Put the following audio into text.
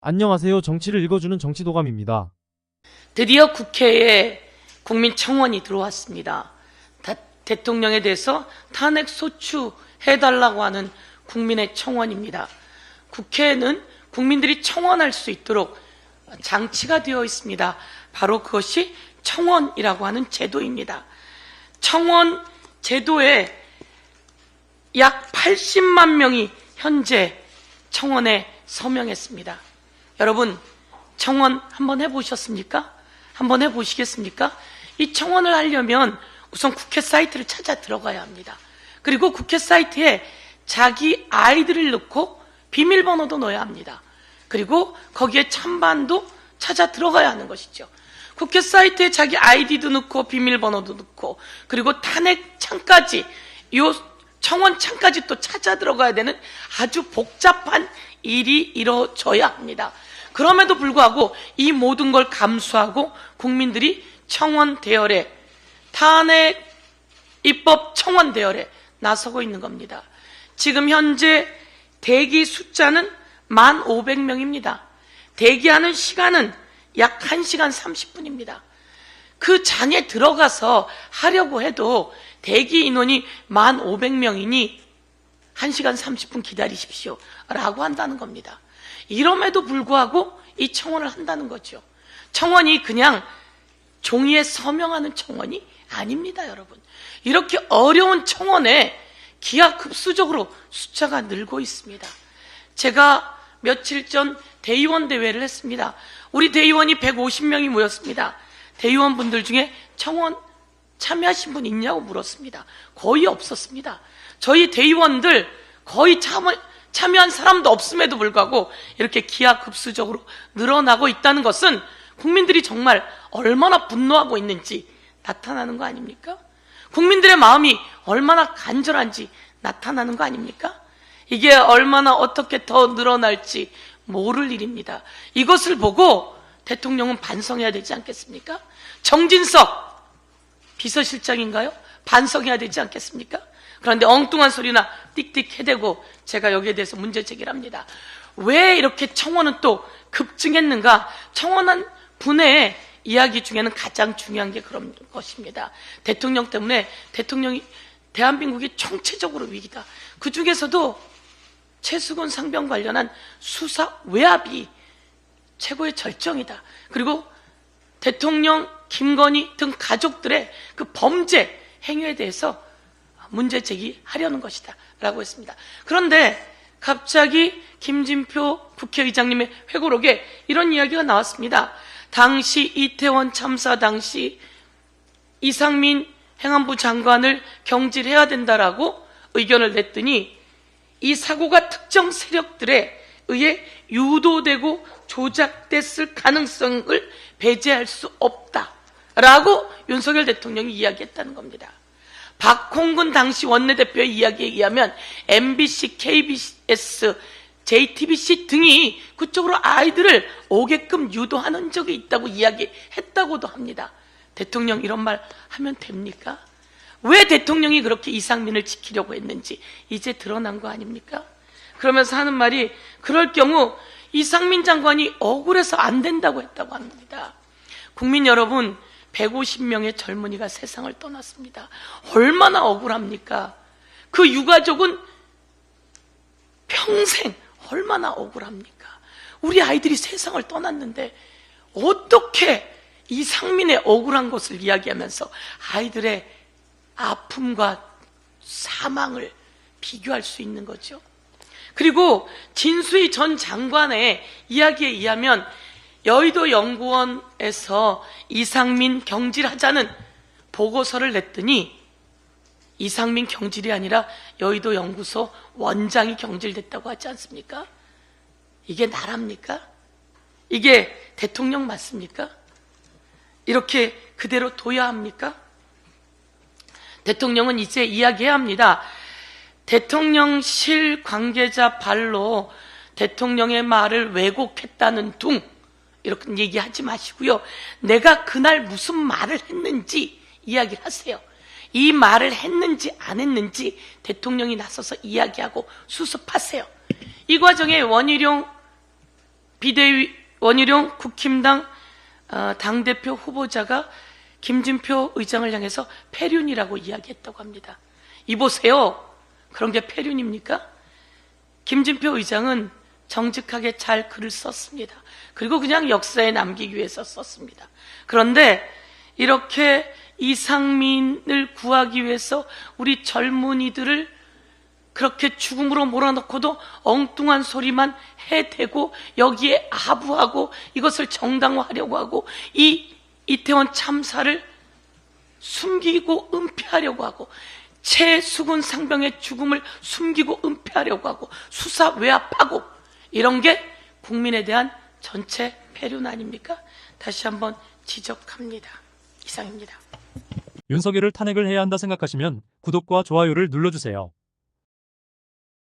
안녕하세요. 정치를 읽어주는 정치도감입니다. 드디어 국회에 국민청원이 들어왔습니다. 대통령에 대해서 탄핵 소추해달라고 하는 국민의 청원입니다. 국회에는 국민들이 청원할 수 있도록 장치가 되어 있습니다. 바로 그것이 청원이라고 하는 제도입니다. 청원 제도에 약 80만 명이 현재 청원에 서명했습니다. 여러분, 청원 한번 해보셨습니까? 한번 해보시겠습니까? 이 청원을 하려면 우선 국회 사이트를 찾아 들어가야 합니다. 그리고 국회 사이트에 자기 아이디를 넣고 비밀번호도 넣어야 합니다. 그리고 거기에 찬반도 찾아 들어가야 하는 것이죠. 국회 사이트에 자기 아이디도 넣고 비밀번호도 넣고 그리고 탄핵 창까지, 요 청원 창까지 또 찾아 들어가야 되는 아주 복잡한 일이 이루어져야 합니다. 그럼에도 불구하고 이 모든 걸 감수하고 국민들이 청원 대열에, 탄핵 입법 청원 대열에 나서고 있는 겁니다. 지금 현재 대기 숫자는 1,500명입니다. 대기하는 시간은 약 1시간 30분입니다. 그 장에 들어가서 하려고 해도 대기 인원이 1,500명이니 1시간 30분 기다리십시오 라고 한다는 겁니다. 이럼에도 불구하고 이 청원을 한다는 거죠. 청원이 그냥 종이에 서명하는 청원이 아닙니다, 여러분. 이렇게 어려운 청원에 기하급수적으로 숫자가 늘고 있습니다. 제가 며칠 전 대의원 대회를 했습니다. 우리 대의원이 150명이 모였습니다. 대의원분들 중에 청원 참여하신 분 있냐고 물었습니다. 거의 없었습니다. 저희 대의원들 거의 참여한 사람도 없음에도 불구하고 이렇게 기하급수적으로 늘어나고 있다는 것은 국민들이 정말 얼마나 분노하고 있는지 나타나는 거 아닙니까? 국민들의 마음이 얼마나 간절한지 나타나는 거 아닙니까? 이게 얼마나 어떻게 더 늘어날지 모를 일입니다. 이것을 보고 대통령은 반성해야 되지 않겠습니까? 정진석 비서실장인가요? 반성해야 되지 않겠습니까? 그런데 엉뚱한 소리나 띡띡 해대고 제가 여기에 대해서 문제 제기를 합니다. 왜 이렇게 청원은 또 급증했는가? 청원한 분의 이야기 중에는 가장 중요한 게 그런 것입니다. 대통령 때문에 대한민국이 총체적으로 위기다. 그 중에서도 최수근 상병 관련한 수사 외압이 최고의 절정이다. 그리고 대통령 김건희 등 가족들의 그 범죄 행위에 대해서 문제 제기하려는 것이다 라고 했습니다. 그런데 갑자기 김진표 국회의장님의 회고록에 이런 이야기가 나왔습니다. 당시 이태원 참사 당시 이상민 행안부 장관을 경질해야 된다라고 의견을 냈더니 이 사고가 특정 세력들에 의해 유도되고 조작됐을 가능성을 배제할 수 없다라고 윤석열 대통령이 이야기했다는 겁니다. 박홍근 당시 원내대표의 이야기에 의하면 MBC, KBS, JTBC 등이 그쪽으로 아이들을 오게끔 유도하는 적이 있다고 이야기했다고도 합니다. 대통령 이런 말 하면 됩니까? 왜 대통령이 그렇게 이상민을 지키려고 했는지 이제 드러난 거 아닙니까? 그러면서 하는 말이 그럴 경우 이상민 장관이 억울해서 안 된다고 했다고 합니다. 국민 여러분, 150명의 젊은이가 세상을 떠났습니다. 얼마나 억울합니까? 그 유가족은 평생 얼마나 억울합니까? 우리 아이들이 세상을 떠났는데 어떻게 이상민의 억울한 것을 이야기하면서 아이들의 아픔과 사망을 비교할 수 있는 거죠? 그리고 진수희 전 장관의 이야기에 의하면 여의도 연구원에서 이상민 경질하자는 보고서를 냈더니 이상민 경질이 아니라 여의도 연구소 원장이 경질됐다고 하지 않습니까? 이게 나랍니까? 이게 대통령 맞습니까? 이렇게 그대로 둬야 합니까? 대통령은 이제 이야기해야 합니다. 대통령실 관계자 발로 대통령의 말을 왜곡했다는 둥 이렇게 얘기하지 마시고요. 내가 그날 무슨 말을 했는지 이야기를 하세요. 이 말을 했는지 안 했는지 대통령이 나서서 이야기하고 수습하세요. 이 과정에 원희룡 비대위 원희룡 국힘당 당대표 후보자가 김진표 의장을 향해서 폐륜이라고 이야기했다고 합니다. 이보세요. 그런 게 폐륜입니까? 김진표 의장은 정직하게 잘 글을 썼습니다. 그리고 그냥 역사에 남기기 위해서 썼습니다. 그런데 이렇게 이상민을 구하기 위해서 우리 젊은이들을 그렇게 죽음으로 몰아넣고도 엉뚱한 소리만 해대고 여기에 아부하고 이것을 정당화하려고 하고 이 이태원 참사를 숨기고 은폐하려고 하고 최수근 상병의 죽음을 숨기고 은폐하려고 하고 수사 외압하고 이런 게 국민에 대한 전체 폐륜 아닙니까? 다시 한번 지적합니다. 이상입니다. 윤석열을 탄핵을 해야 한다 생각하시면 구독과 좋아요를 눌러주세요.